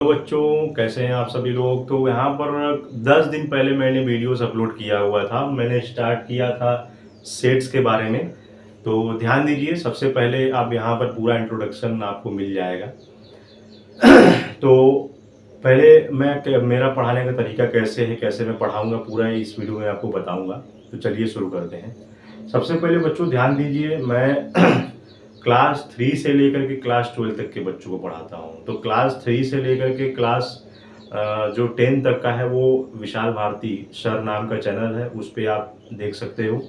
तो बच्चों कैसे हैं आप सभी लोग। तो यहाँ पर 10 दिन पहले मैंने वीडियोस अपलोड किया हुआ था। मैंने स्टार्ट किया था सेट्स के बारे में। तो ध्यान दीजिए, सबसे पहले आप यहाँ पर पूरा इंट्रोडक्शन आपको मिल जाएगा। तो पहले मेरा पढ़ाने का तरीका कैसे है, कैसे मैं पढ़ाऊँगा, पूरा इस वीडियो में आपको बताऊँगा। तो चलिए शुरू करते हैं। सबसे पहले बच्चों ध्यान दीजिए, मैं क्लास 3 से लेकर के क्लास 12 तक के बच्चों को पढ़ाता हूँ। तो क्लास 3 से लेकर के क्लास जो 10 तक का है वो विशाल भारती सर नाम का चैनल है, उस पे आप देख सकते हो।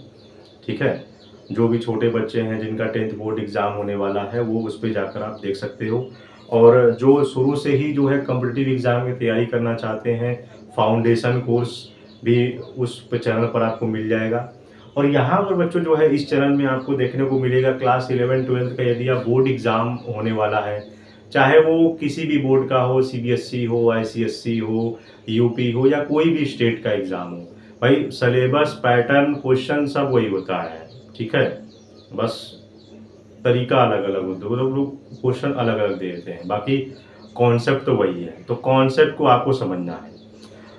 ठीक है, जो भी छोटे बच्चे हैं जिनका 10th बोर्ड एग्ज़ाम होने वाला है वो उस पे जाकर आप देख सकते हो। और जो शुरू से ही जो है कॉम्पिटिटिव एग्ज़ाम की तैयारी करना चाहते हैं, फाउंडेशन कोर्स भी उस पे चैनल पर आपको मिल जाएगा। और यहाँ पर बच्चों जो है इस चैनल में आपको देखने को मिलेगा क्लास 11-12 का यदि आप बोर्ड एग्ज़ाम होने वाला है, चाहे वो किसी भी बोर्ड का हो, सीबीएसई हो, आईसीएसई हो, यूपी हो या कोई भी स्टेट का एग्ज़ाम हो, भाई सिलेबस पैटर्न क्वेश्चन सब वही होता है। ठीक है, बस तरीका अलग अलग होता है, वो लोग क्वेश्चन अलग अलग दे देते हैं, बाकी कॉन्सेप्ट तो वही है। तो कॉन्सेप्ट को आपको समझना है।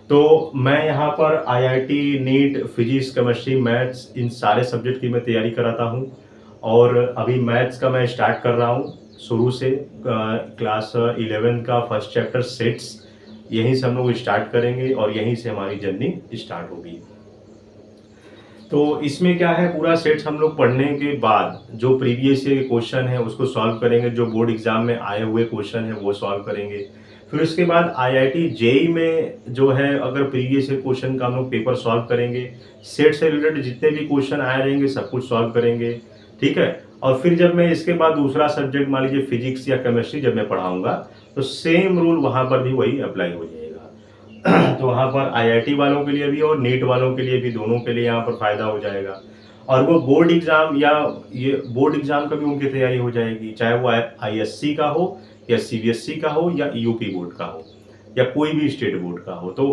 तो मैं यहाँ पर IIT, NEET, physics, chemistry, maths इन सारे सब्जेक्ट की मैं तैयारी कराता हूँ। और अभी मैथ्स का मैं स्टार्ट कर रहा हूँ शुरू से। क्लास 11 का फर्स्ट चैप्टर सेट्स, यहीं से हम लोग स्टार्ट करेंगे और यहीं से हमारी जर्नी स्टार्ट होगी। तो इसमें क्या है, पूरा सेट्स हम लोग पढ़ने के बाद जो प्रीवियस ईयर के क्वेश्चन है उसको सॉल्व करेंगे, जो बोर्ड एग्जाम में आए हुए क्वेश्चन है वो सॉल्व करेंगे। फिर उसके बाद आईआईटी जेई में जो है अगर प्रीवियस ईयर क्वेश्चन का हम लोग पेपर सॉल्व करेंगे, सेट से रिलेटेड जितने भी क्वेश्चन आए रहेंगे सब कुछ सॉल्व करेंगे। ठीक है, और फिर जब मैं इसके बाद दूसरा सब्जेक्ट मान लीजिए फिजिक्स या केमिस्ट्री जब मैं पढ़ाऊंगा तो सेम रूल वहां पर भी वही अप्लाई हो जाएगा। तो वहाँ पर आईआईटी वालों के लिए भी और नीट वालों के लिए भी, दोनों के लिए यहाँ पर फायदा हो जाएगा। और वो बोर्ड एग्जाम या ये बोर्ड एग्जाम का भी उनकी तैयारी हो जाएगी, चाहे वो आईएससी का हो या सीबीएसई का हो या यूपी बोर्ड का हो या कोई भी स्टेट बोर्ड का हो। तो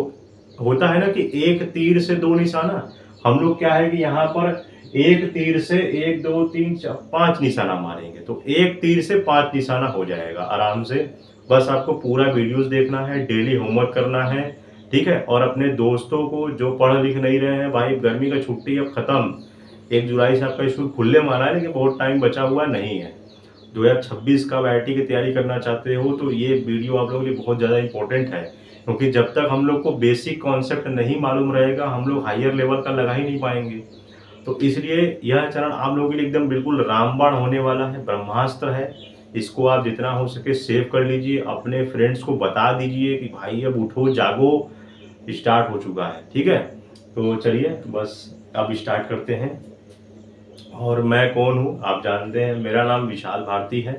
होता है ना कि एक तीर से दो निशाना, हम लोग क्या है कि यहाँ पर एक तीर से 1 2 3 4 5 निशाना मारेंगे, तो एक तीर से 5 निशाना हो जाएगा आराम से। बस आपको पूरा वीडियोस देखना है, डेली होमवर्क करना है। ठीक है, और अपने दोस्तों को जो पढ़ लिख नहीं रहे हैं, भाई गर्मी का छुट्टी अब खत्म, 1 जुलाई से आपका स्कूल खुलने वाला है, लेकिन बहुत टाइम बचा हुआ नहीं है। 2026 का आईआईटी की तैयारी करना चाहते हो तो ये वीडियो आप लोगों के लिए बहुत ज़्यादा इंपॉर्टेंट है, क्योंकि जब तक हम लोग को बेसिक कॉन्सेप्ट नहीं मालूम रहेगा हम लोग हायर लेवल का लगा ही नहीं पाएंगे। तो इसलिए यह चरण आप लोगों के लिए एकदम बिल्कुल रामबाण होने वाला है, ब्रह्मास्त्र है। इसको आप जितना हो सके सेव कर लीजिए, अपने फ्रेंड्स को बता दीजिए कि भाई अब उठो जागो, स्टार्ट हो चुका है। ठीक है, तो चलिए बस अब स्टार्ट करते हैं। और मैं कौन हूँ आप जानते हैं, मेरा नाम विशाल भारती है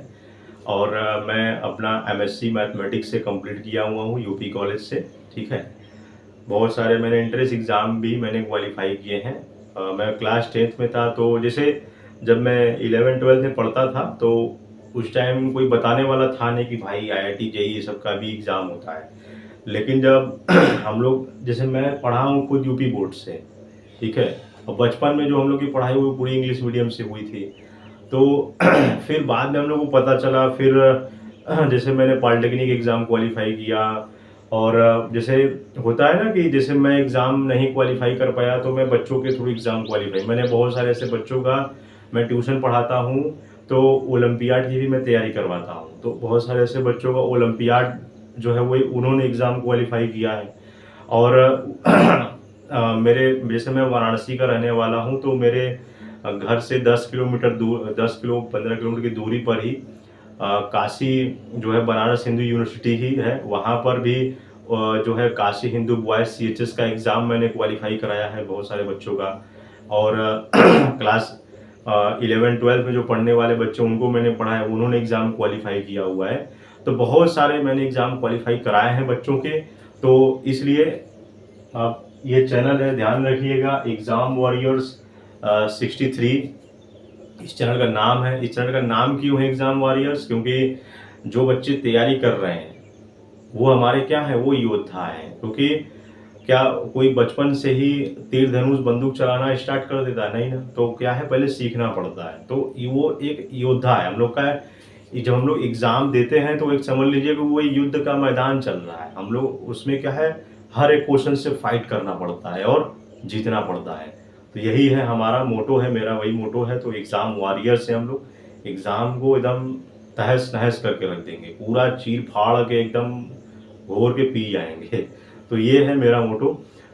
और मैं अपना एमएससी मैथमेटिक्स से कंप्लीट किया हुआ हूँ यूपी कॉलेज से। ठीक है, बहुत सारे मैंने एंट्रेंस एग्ज़ाम भी मैंने क्वालिफाई किए हैं। मैं क्लास 10th में था, तो जैसे जब मैं 11-12 में पढ़ता था तो उस टाइम कोई बताने वाला था नहीं कि भाई आईआईटी जेईई ये सब का भी एग्ज़ाम होता है। लेकिन जब हम लोग, जैसे मैं पढ़ा हूँ खुद यूपी बोर्ड से, ठीक है, और बचपन में जो हम लोग की पढ़ाई हुई पूरी इंग्लिश मीडियम से हुई थी। तो फिर बाद में हम लोग को पता चला, फिर जैसे मैंने पॉलिटेक्निक एग्ज़ाम क्वालिफाई किया। और जैसे होता है ना कि जैसे मैं एग्ज़ाम नहीं क्वालिफाई कर पाया तो मैं बच्चों के थ्रू एग्ज़ाम क्वालिफाई, मैंने बहुत सारे ऐसे बच्चों का मैं ट्यूशन पढ़ाता हूँ, तो ओलंपियाड की भी मैं तैयारी करवाता हूँ। तो बहुत सारे ऐसे बच्चों का ओलंपियाड जो है वही उन्होंने एग्ज़ाम क्वालिफाई किया है। और मेरे, जैसे मैं वाराणसी का रहने वाला हूँ, तो मेरे घर से 10 किलोमीटर दूर, 15 किलोमीटर की दूरी पर ही काशी जो है बनारस हिंदू यूनिवर्सिटी ही है, वहाँ पर भी जो है काशी हिंदू बॉयज़ सीएचएस का एग्ज़ाम मैंने क्वालिफाई कराया है बहुत सारे बच्चों का। और क्लास 11-12 में जो पढ़ने वाले बच्चे उनको मैंने पढ़ाया, उन्होंने एग्ज़ाम क्वालिफाई किया हुआ है। तो बहुत सारे मैंने एग्ज़ाम क्वालिफाई कराए हैं बच्चों के। तो इसलिए आप ये चैनल है, ध्यान रखिएगा, एग्ज़ाम वॉरियर्स 63 इस चैनल का नाम है। इस चैनल का नाम क्यों है एग्ज़ाम वॉरियर्स, क्योंकि जो बच्चे तैयारी कर रहे हैं वो हमारे क्या है, वो योद्धा हैं। क्योंकि क्या कोई बचपन से ही तीर धनुष बंदूक चलाना स्टार्ट कर देता है, नहीं ना, तो क्या है पहले सीखना पड़ता है। तो वो एक योद्धा है, हम लोग का जब हम लोग एग्ज़ाम देते हैं तो एक समझ लीजिए कि वो युद्ध का मैदान चल रहा है। हम लोग उसमें क्या है, हर एक क्वेश्चन से फाइट करना पड़ता है और जीतना पड़ता है। तो यही है हमारा मोटो है, मेरा वही मोटो है। तो एग्ज़ाम वॉरियर्स हैं हम लोग। एग्ज़ाम को एकदम तहस-नहस करके रख देंगे, पूरा चीर-फाड़ के एकदम घोर के पी जाएँगे। तो ये है मेरा मोटो।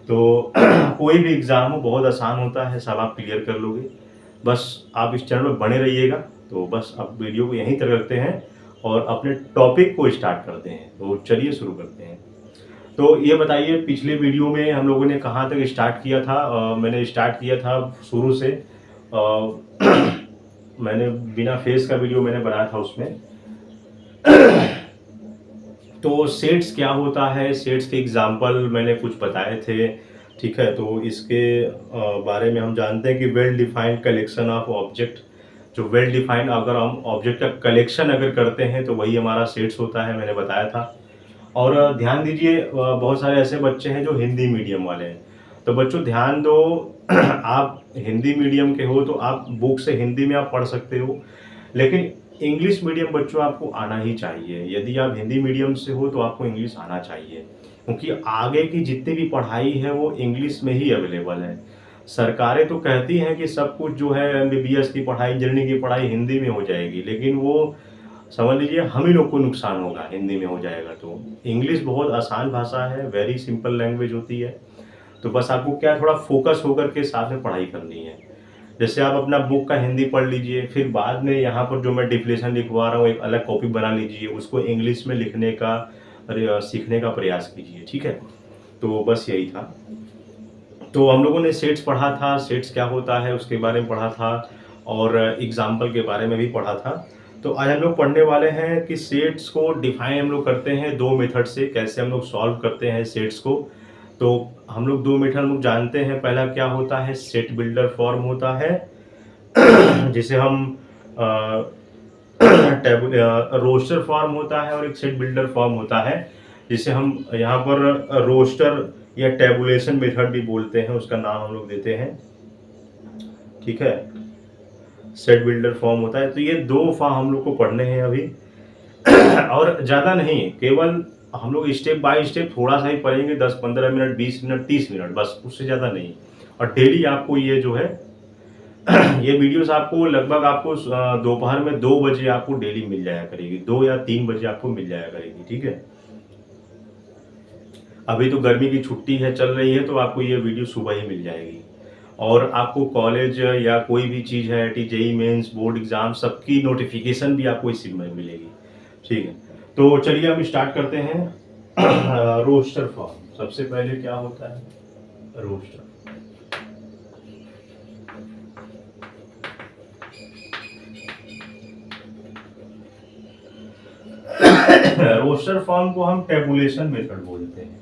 तो कोई भी एग्ज़ाम हो बहुत आसान होता है, सब आप क्लियर कर लोगे। बस आप इस चैनल में बने रहिएगा। तो बस अब वीडियो को यहीं तक रखते हैं और अपने टॉपिक को स्टार्ट करते हैं। तो चलिए शुरू करते हैं। तो ये बताइए, पिछले वीडियो में हम लोगों ने कहाँ तक स्टार्ट किया था? मैंने स्टार्ट किया था शुरू से। मैंने बिना फेस का वीडियो मैंने बनाया था उसमें। तो सेट्स क्या होता है, सेट्स के एग्जाम्पल मैंने कुछ बताए थे, ठीक है। तो इसके बारे में हम जानते हैं कि well defined collection of object. जो वेल डिफाइंड अगर हम ऑब्जेक्ट का कलेक्शन अगर करते हैं तो वही हमारा सेट्स होता है, मैंने बताया था। और ध्यान दीजिए, बहुत सारे ऐसे बच्चे हैं जो हिंदी मीडियम वाले हैं। तो बच्चों ध्यान दो, आप हिंदी मीडियम के हो तो आप बुक से हिंदी में आप पढ़ सकते हो, लेकिन इंग्लिश मीडियम बच्चों आपको आना ही चाहिए। यदि आप हिंदी मीडियम से हो तो आपको इंग्लिश आना चाहिए, क्योंकि आगे की जितनी भी पढ़ाई है वो इंग्लिश में ही अवेलेबल है। सरकारें तो कहती हैं कि सब कुछ जो है एमबीबीएस की पढ़ाई, इंजीनियरिंग की पढ़ाई हिंदी में हो जाएगी, लेकिन वो समझ लीजिए हम ही लोग को नुकसान होगा हिंदी में हो जाएगा तो। इंग्लिश बहुत आसान भाषा है, वेरी सिंपल लैंग्वेज होती है। तो बस आपको क्या थोड़ा फोकस होकर के साथ में पढ़ाई करनी है। जैसे आप अपना बुक का हिंदी पढ़ लीजिए, फिर बाद में यहाँ पर जो मैं डिफिनेशन लिखवा रहा हूँ एक अलग कॉपी बना लीजिए, उसको इंग्लिश में लिखने का सीखने का प्रयास कीजिए, ठीक है। तो बस यही था। तो हम लोगों ने सेट्स पढ़ा था, सेट्स क्या होता है उसके बारे में पढ़ा था, और एग्जाम्पल के बारे में भी पढ़ा था। तो आज हम लोग पढ़ने वाले हैं कि सेट्स को डिफाइन हम लोग करते हैं दो मेथड से, कैसे हम लोग सॉल्व करते हैं सेट्स को। तो हम लोग दो मेथड हम लोग जानते हैं। पहला क्या होता है, सेट बिल्डर फॉर्म होता है, जिसे हम रोस्टर फॉर्म होता है, और एक सेट बिल्डर फॉर्म होता है जिसे हम यहाँ पर रोस्टर या टेबुलेशन मेथड भी बोलते हैं, उसका नाम हम लोग देते हैं, ठीक है। सेट बिल्डर फॉर्म होता है। तो ये दो फॉर्म हम लोग को पढ़ने हैं अभी, और ज़्यादा नहीं, केवल हम लोग स्टेप बाय स्टेप थोड़ा सा ही पढ़ेंगे, 10-15 मिनट, 20 मिनट, 30 मिनट, बस उससे ज़्यादा नहीं। और डेली आपको ये जो है ये वीडियोस आपको लगभग आपको दोपहर में 2 बजे आपको डेली मिल जाया करेगी, 2 या 3 बजे आपको मिल जाया करेगी, ठीक है। अभी तो गर्मी की छुट्टी है चल रही है, तो आपको ये वीडियो सुबह ही मिल जाएगी। और आपको कॉलेज या कोई भी चीज़ है, टी जेई मेंस, बोर्ड एग्जाम, सबकी नोटिफिकेशन भी आपको इसी में मिलेगी, ठीक है। तो चलिए हम स्टार्ट करते हैं। रोस्टर फॉर्म सबसे पहले क्या होता है, रोस्टर। रोस्टर फॉर्म को हम टेबुलेशन मेथड बोलते हैं।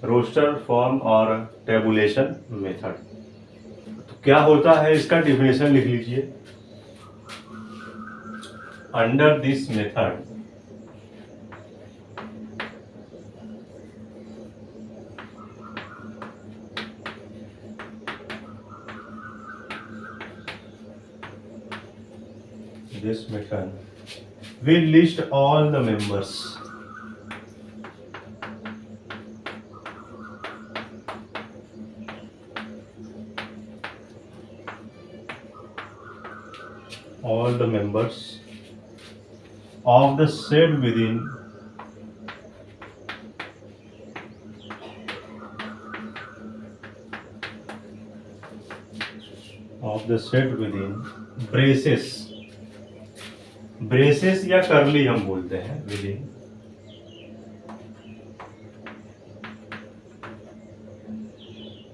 रोस्टर फॉर्म और टेबुलेशन मेथड, तो क्या होता है इसका डिफिनेशन लिख लीजिए। Under this method this method will list all the members of the set within braces या करली हम बोलते हैं, within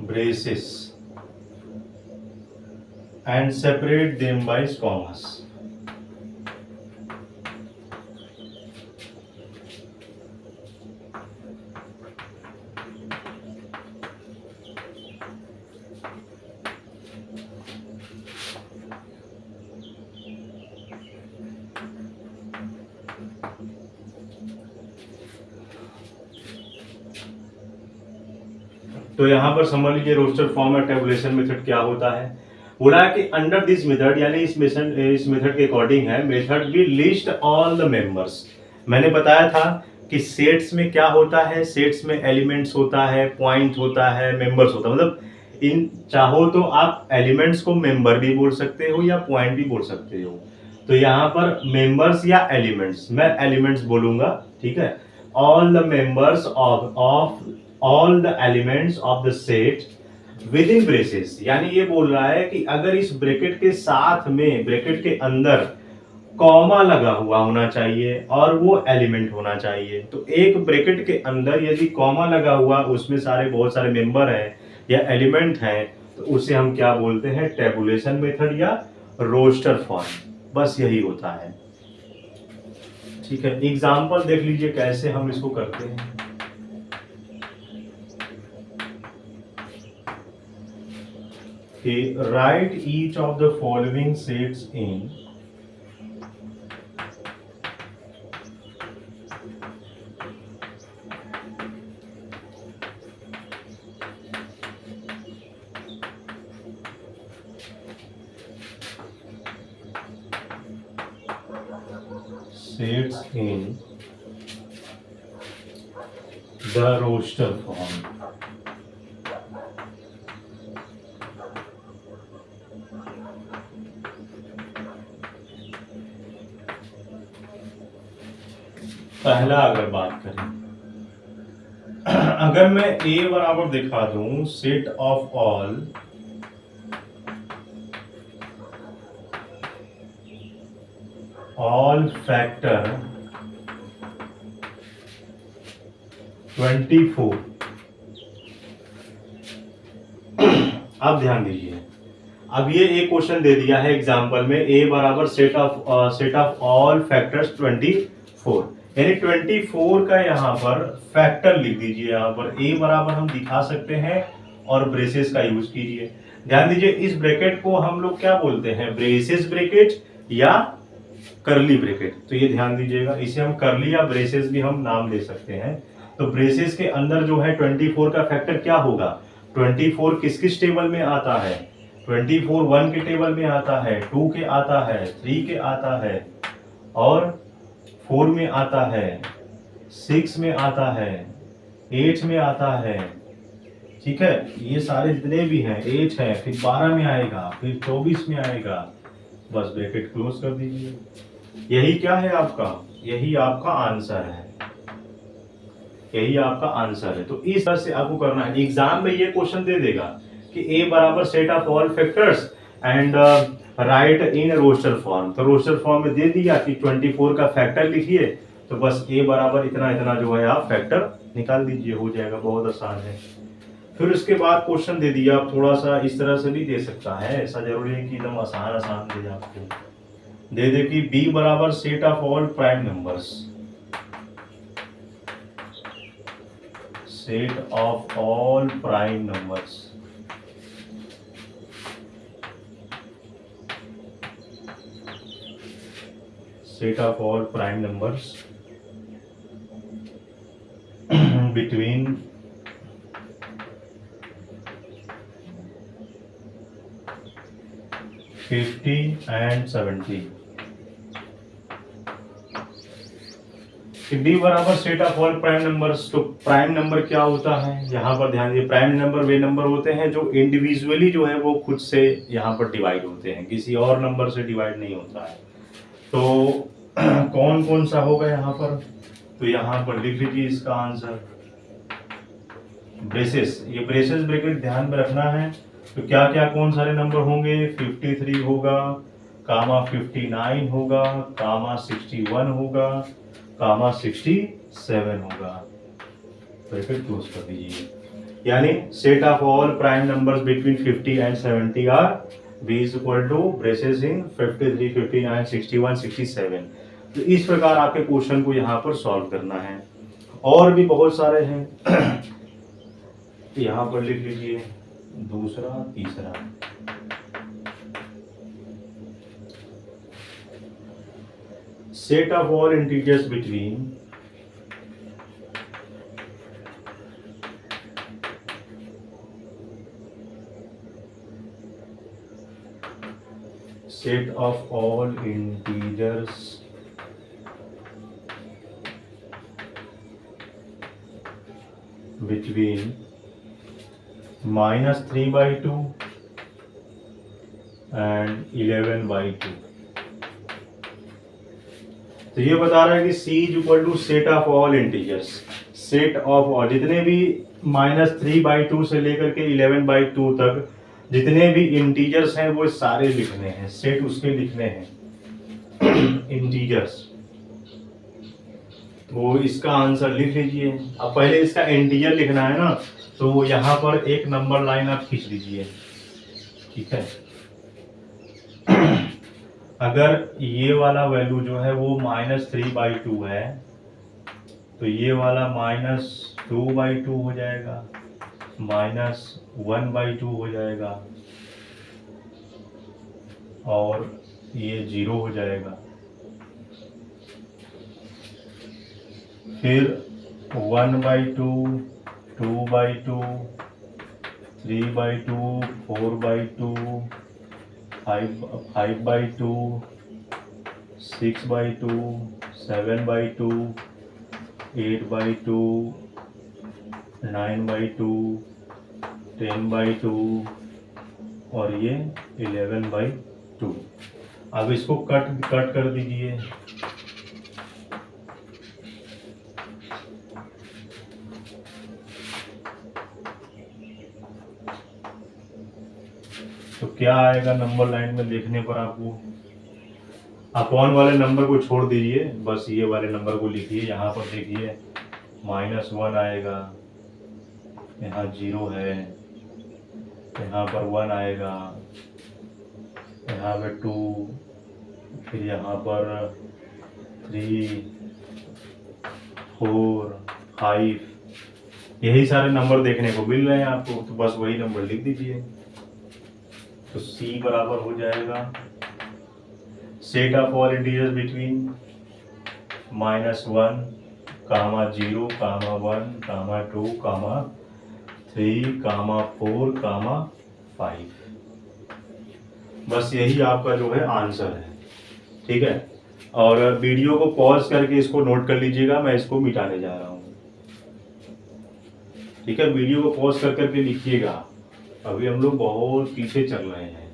braces and separate them by commas. तो यहाँ पर समझ लीजिए रोस्टर फॉर्म और टेबुलेशन मेथड क्या होता है। बोला है कि अंडर दिस मेथड, यानी इस मेथड के अकॉर्डिंग है, मेथड भी लिस्ट ऑल द मेंबर्स। मैंने बताया था कि सेट्स में क्या होता है, सेट्स में एलिमेंट्स होता है, पॉइंट होता है, मेंबर्स होता है। मतलब इन चाहो तो आप एलिमेंट्स को मेंबर भी बोल सकते हो या पॉइंट भी बोल सकते हो। तो यहाँ पर मेंबर्स या एलिमेंट्स, मैं एलिमेंट्स बोलूंगा, ठीक है। All the members of all the elements of the set with in braces, यानी ये बोल रहा है कि अगर इस ब्रैकेट के साथ में, ब्रैकेट के अंदर कॉमा लगा हुआ होना चाहिए और वो एलिमेंट होना चाहिए। तो एक ब्रैकेट के अंदर यदि कॉमा लगा हुआ, उसमें सारे बहुत सारे मेंबर हैं या एलिमेंट हैं, तो उसे हम क्या बोलते हैं, टेबुलेशन मेथड या रोस्टर फॉर्म। बस यही होता है, ठीक है। एग्जांपल देख लीजिए कैसे हम इसको करते हैं। कि right each of the following sets in sets in the roster form। पहला अगर बात करें, अगर मैं A बराबर दिखा दूं सेट ऑफ ऑल फैक्टर 24। अब ध्यान दीजिए, अब ये एक क्वेश्चन दे दिया है एग्जांपल में, A बराबर सेट ऑफ ऑल फैक्टर्स 24, यानी 24 का यहाँ पर फैक्टर लिख दीजिए। यहाँ पर A बराबर हम दिखा सकते हैं और ब्रेसेस का यूज कीजिए। ध्यान दीजिए, इस ब्रैकेट को हम लोग क्या बोलते हैं, ब्रेसेस ब्रैकेट या करली ब्रैकेट। तो ये ध्यान दीजिएगा, इसे हम करली या ब्रेसेस भी हम नाम दे सकते हैं। तो ब्रेसेस के अंदर जो है 24 का फैक्टर क्या होगा, 24 किस किस टेबल में आता है, 24 1 के टेबल में आता है, 2 के आता है, 3 के आता है, और 4 में आता है, 6 में आता है, 8 में आता है, ठीक है। ये सारे जितने भी हैं, 8 है, फिर 12 में आएगा, फिर 24 में आएगा। बस ब्रैकेट क्लोज कर दीजिए। यही क्या है आपका, यही आपका आंसर है, यही आपका आंसर है। तो इस तरह से आपको करना है। एग्जाम में ये क्वेश्चन दे देगा कि A बराबर set of all factors and write in roster form. तो रोस्टर फॉर्म में दे दिया कि 24 का फैक्टर लिखिए, तो बस A बराबर इतना इतना जो है आप फैक्टर निकाल दीजिए, हो जाएगा। बहुत आसान है। फिर उसके बाद क्वेश्चन दे दिया, आप थोड़ा सा इस तरह से भी दे सकता है, ऐसा जरूरी है कि एकदम आसान आसान दे आपको। दे दे कि B बराबर set of all prime numbers, set of all prime numbers, set of all prime numbers between 50 and 70। D बराबर set of all prime numbers. तो प्राइम नंबर क्या होता है, यहाँ पर ध्यान दीजिए, प्राइम नंबर वे नंबर होते हैं जो इंडिविजुअली जो है वो खुद से यहाँ पर डिवाइड होते हैं, किसी और नंबर से डिवाइड नहीं होता है। तो कौन कौन सा होगा यहाँ पर, तो यहाँ पर लिख लीजिए इसका आंसर, ब्रेसेस। ये ब्रेसेस ब्रैकेट ध्यान में रखना है। तो क्या क्या कौन सारे नंबर होंगे, 53 होगा, कामा 59 होगा, कामा 61 होगा, कामा 67 होगा। ब्रैकेट क्लोज कर दीजिए। यानी set of all prime numbers between 50 and 70 are B is equal to braces in 53, 59, 61, 67। तो इस प्रकार आपके क्वेश्चन को यहाँ पर सॉल्व करना है। और भी बहुत सारे हैं, यहाँ पर लिख लीजिए दूसरा, तीसरा। Set of all integers between set of all integers between -3/2 and 11/2। तो ये बता रहा है कि C is equal to set of all integers, set of all जितने भी -3/2 से लेकर के 11/2 तक जितने भी इंटीजर्स हैं वो सारे लिखने हैं, सेट उसके लिखने हैं इंटीजर्स। तो इसका आंसर लिख लीजिए। अब पहले इसका इंटीजर लिखना है ना, तो यहाँ पर एक नंबर लाइन आप खींच लीजिए, ठीक है। अगर ये वाला वैल्यू जो है वो -3/2 है, तो ये वाला -2/2 हो जाएगा, -1/2 हो जाएगा, और ये 0 हो जाएगा। फिर 1/2, 2/2, 3/2, 4/2, 5/2, 6/2, 7/2, 8/2, 9/2, 10/2 और ये 11/2। अब इसको कट कर दीजिए। तो क्या आएगा नंबर लाइन में देखने पर आपको, अपॉन वाले नंबर को छोड़ दीजिए, बस ये वाले नंबर को लिखिए। यहाँ पर देखिए -1 आएगा, यहाँ 0 है, यहाँ पर 1 आएगा, यहाँ पे 2, फिर यहाँ पर 3, 4, 5, यही सारे नंबर देखने को मिल रहे हैं आपको, तो बस वही नंबर लिख दीजिए। तो C बराबर हो जाएगा set of all integers between -1, (0, 0, 1, 2, 3, 4, 5। बस यही आपका जो है आंसर है, ठीक है। और वीडियो को पॉज करके इसको नोट कर लीजिएगा, मैं इसको मिटाने जा रहा हूँ, ठीक है। वीडियो को पॉज कर करके लिखिएगा, अभी हम लोग बहुत पीछे चल रहे हैं,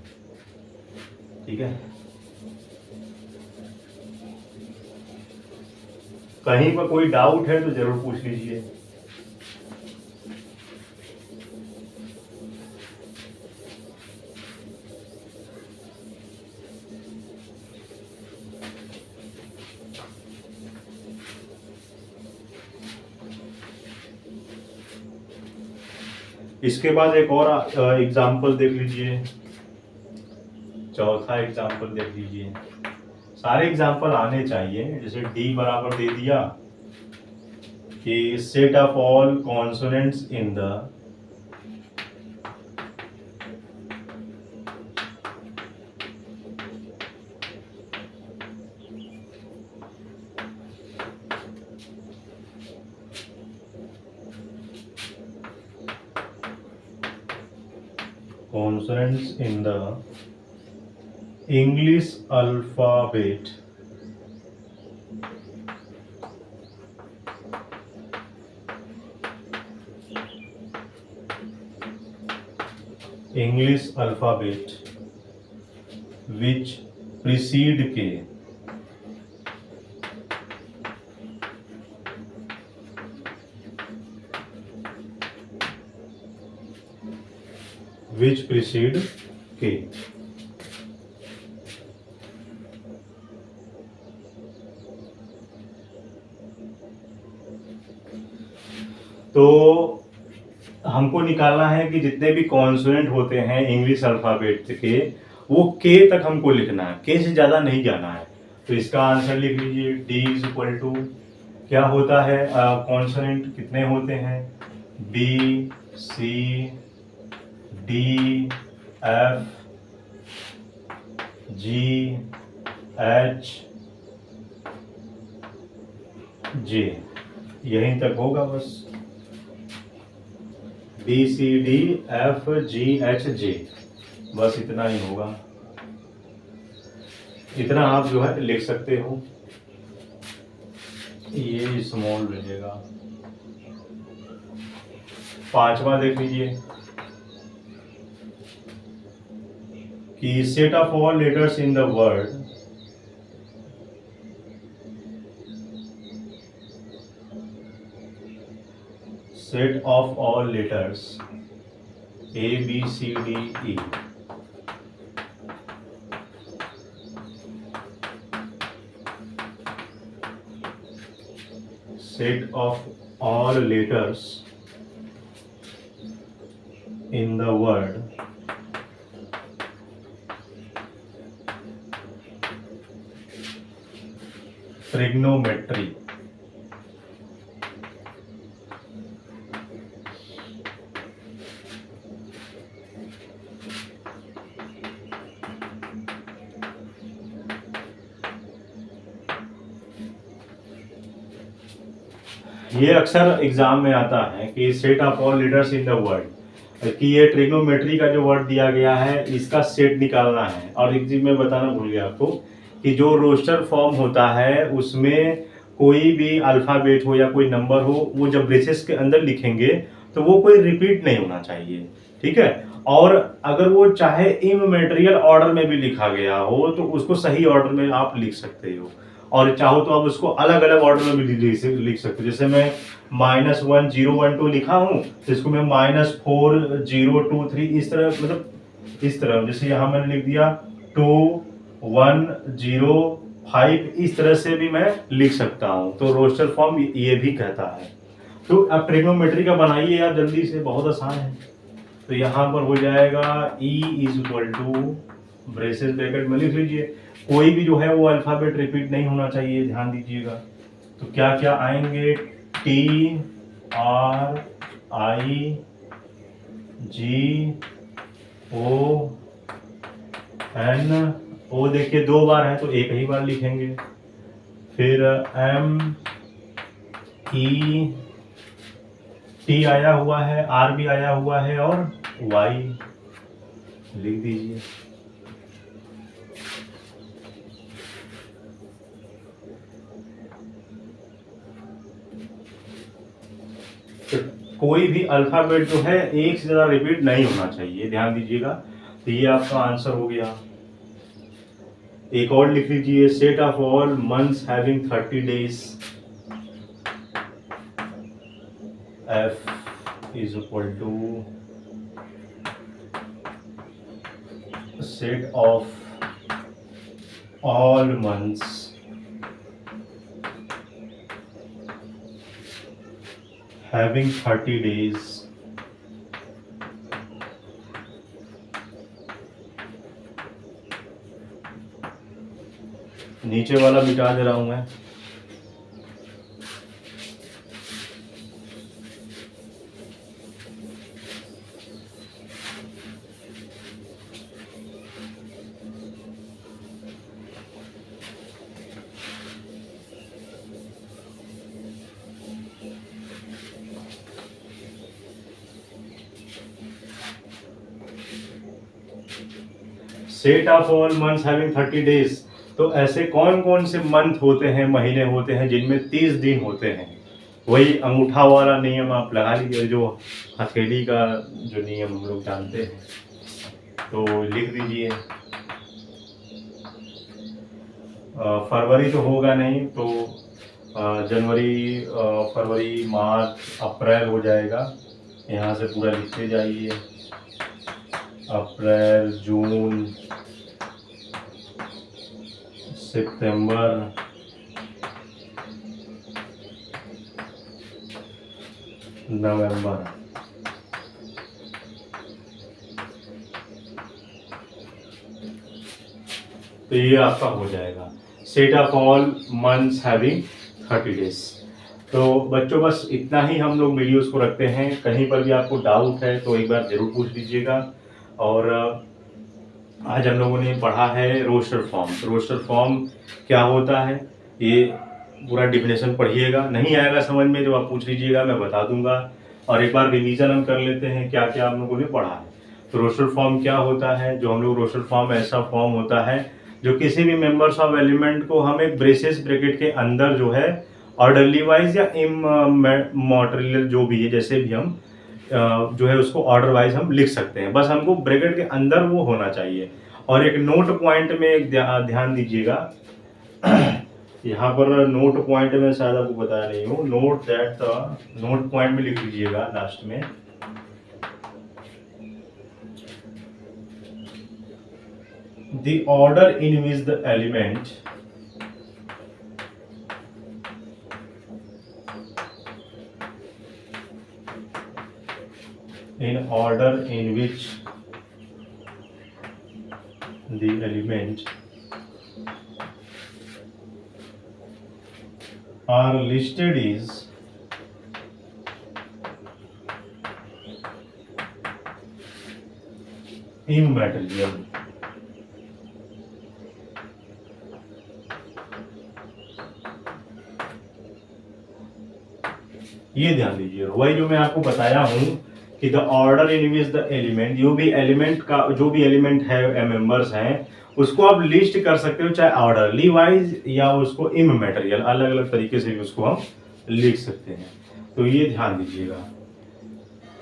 ठीक है। कहीं पर कोई डाउट है तो जरूर पूछ लीजिए। इसके बाद एक और एग्जाम्पल देख लीजिए, चौथा एग्जाम्पल देख लीजिए। सारे एग्जाम्पल आने चाहिए। जैसे D बराबर दे दिया कि set of all consonants in the consonants in the English alphabet which precede K which precede K। तो हमको निकालना है कि जितने भी कॉन्सोनेंट होते हैं इंग्लिश अल्फाबेट के, वो के तक हमको लिखना है, के से ज़्यादा नहीं जाना है। तो इसका आंसर लिख लीजिए, D इज इक्वल टू क्या होता है, कॉन्सोनेंट कितने होते हैं, B, C, D, F, G, H, J, यहीं तक होगा बस। B, C, D, F, G, H, J, बस इतना ही होगा। इतना आप जो है लिख सकते हो। ये स्मॉल रहेगा। पांचवा देख लीजिए कि set of all letters in the word set of all letters ABCDE set of all letters in the word trigonometry. ये अक्सर एग्जाम में आता है कि set of all letters in the word, कि ये ट्रिग्नोमेट्री का जो वर्ड दिया गया है इसका सेट निकालना है। और एक चीज मैं बताना भूल गया आपको कि जो रोस्टर फॉर्म होता है उसमें कोई भी अल्फाबेट हो या कोई नंबर हो, वो जब ब्रेसेस के अंदर लिखेंगे तो वो कोई रिपीट नहीं होना चाहिए, ठीक है। और अगर वो चाहे इमैटेरियल ऑर्डर में भी लिखा गया हो तो उसको सही ऑर्डर में आप लिख सकते हो, और चाहो तो आप उसको अलग अलग ऑर्डर में भी लिख सकते हो। जैसे मैं -1012 लिखा हूँ तो इसको मैं -4023 इस तरह, मतलब इस तरह, जैसे यहाँ मैंने लिख दिया 2105, इस तरह से भी मैं लिख सकता हूँ। तो रोस्टर फॉर्म ये भी कहता है। तो अब ट्रिग्नोमेट्री का बनाइए यार जल्दी से, बहुत आसान है। तो यहाँ पर हो जाएगा E = ब्रेसेस ब्रैकेट में लिख लीजिए। कोई भी जो है वो अल्फाबेट रिपीट नहीं होना चाहिए, ध्यान दीजिएगा। तो क्या क्या आएंगे, TRIGON, O देखिए 2 बार है तो एक ही बार लिखेंगे। फिर MET आया हुआ है, R भी आया हुआ है, और Y लिख दीजिए। तो कोई भी अल्फाबेट जो है एक से ज्यादा रिपीट नहीं होना चाहिए, ध्यान दीजिएगा। तो ये आपका आंसर हो गया। एक और लिख लीजिए, set of all months having 30 days, F = set of all months having 30 days नीचे वाला मिटा दे रहा हूं मैं। Set of all months having 30 days, तो ऐसे कौन कौन से मंथ होते हैं, महीने होते हैं जिनमें 30 दिन होते हैं। वही अंगूठा वाला नियम आप लगा लीजिए, जो हथेली का जो नियम हम लोग जानते हैं। तो लिख दीजिए, फरवरी तो होगा नहीं, तो जनवरी, फरवरी, मार्च, अप्रैल हो जाएगा। यहाँ से पूरा लिखते जाइए, अप्रैल, जून, सितंबर, नवंबर। तो ये आपका हो जाएगा set of all months having 30 days. तो बच्चों बस इतना ही हम लोग वीडियोस को रखते हैं। कहीं पर भी आपको डाउट है तो एक बार जरूर पूछ लीजिएगा। और आज हम लोगों ने पढ़ा है रोस्टर फॉर्म। रोस्टर फॉर्म क्या होता है ये पूरा डिफिनेशन पढ़िएगा। नहीं आएगा समझ में तो आप पूछ लीजिएगा, मैं बता दूंगा। और एक बार रिवीजन हम कर लेते हैं क्या क्या हम लोगों ने पढ़ा है। तो रोस्टर फॉर्म क्या होता है, जो हम लोग रोस्टर फॉर्म ऐसा फॉर्म होता है जो किसी भी मेंबर्स ऑफ एलिमेंट को हम एक ब्रेसेस ब्रैकेट के अंदर जो है ऑर्डरली वाइज या इममॉटरियल जो भी है, जैसे भी हम जो है उसको ऑर्डर वाइज हम लिख सकते हैं, बस हमको ब्रैकेट के अंदर वो होना चाहिए। और एक नोट पॉइंट में एक ध्यान दीजिएगा, यहाँ पर नोट पॉइंट में शायद आपको बताया नहीं हूँ, नोट दैट नोट पॉइंट में लिख लीजिएगा लास्ट में, the order in which the element in order in which the element are listed is immaterial। ये ध्यान दीजिए, वही जो मैं आपको बताया हूं कि the order in which the element, जो भी एलिमेंट का जो भी एलिमेंट है मेंबर्स हैं उसको आप लिस्ट कर सकते हो, चाहे ऑर्डरली वाइज या उसको इममैटेरियल, अलग अलग तरीके से भी उसको हम लिख सकते हैं। तो ये ध्यान दीजिएगा।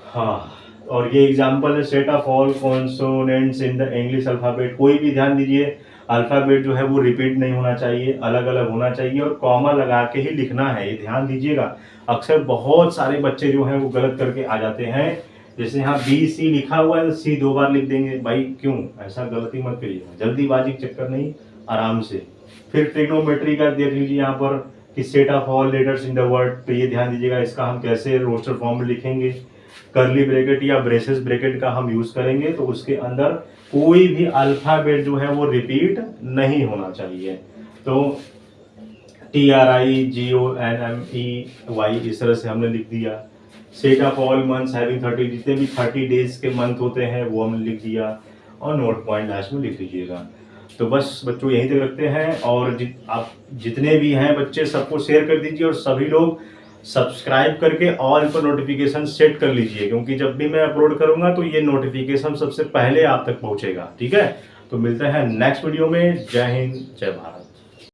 हाँ, और ये एग्जांपल है set of all consonants in the English alphabet. कोई भी ध्यान दीजिए, अल्फाबेट जो है वो रिपीट नहीं होना चाहिए, अलग अलग होना चाहिए और कॉमा लगा के ही लिखना है, ये ध्यान दीजिएगा। अक्सर बहुत सारे बच्चे जो हैं वो गलत करके आ जाते हैं, जैसे यहाँ BC लिखा हुआ है C 2 बार लिख देंगे, भाई क्यों ऐसा गलती मत करिएगा, जल्दीबाजी के चक्कर नहीं, आराम से। फिर ट्रिग्नोमेट्री का देख लीजिए यहाँ पर कि set of all letters in the word, तो ये ध्यान दीजिएगा इसका हम कैसे रोस्टर फॉर्म में लिखेंगे। कर्ली ब्रैकेट या ब्रेसेस ब्रैकेट का हम यूज करेंगे तो उसके अंदर कोई भी अल्फाबेट जो है वो रिपीट नहीं होना चाहिए। तो TRIGONMEY इस तरह से हमने लिख दिया। Set of all months having 30, जितने भी 30 डेज के मंथ होते हैं वो हमने लिख दिया और नोट पॉइंट लास्ट में लिख लीजिएगा। तो बस बच्चों यहीं तक रखते हैं, और आप जितने भी हैं बच्चे सबको शेयर कर दीजिए और सभी लोग सब्सक्राइब करके ऑल पर नोटिफिकेशन सेट कर लीजिए, क्योंकि जब भी मैं अपलोड करूंगा तो ये नोटिफिकेशन सबसे पहले आप तक पहुंचेगा। ठीक है, तो मिलते हैं नेक्स्ट वीडियो में। जय हिंद, जय भारत।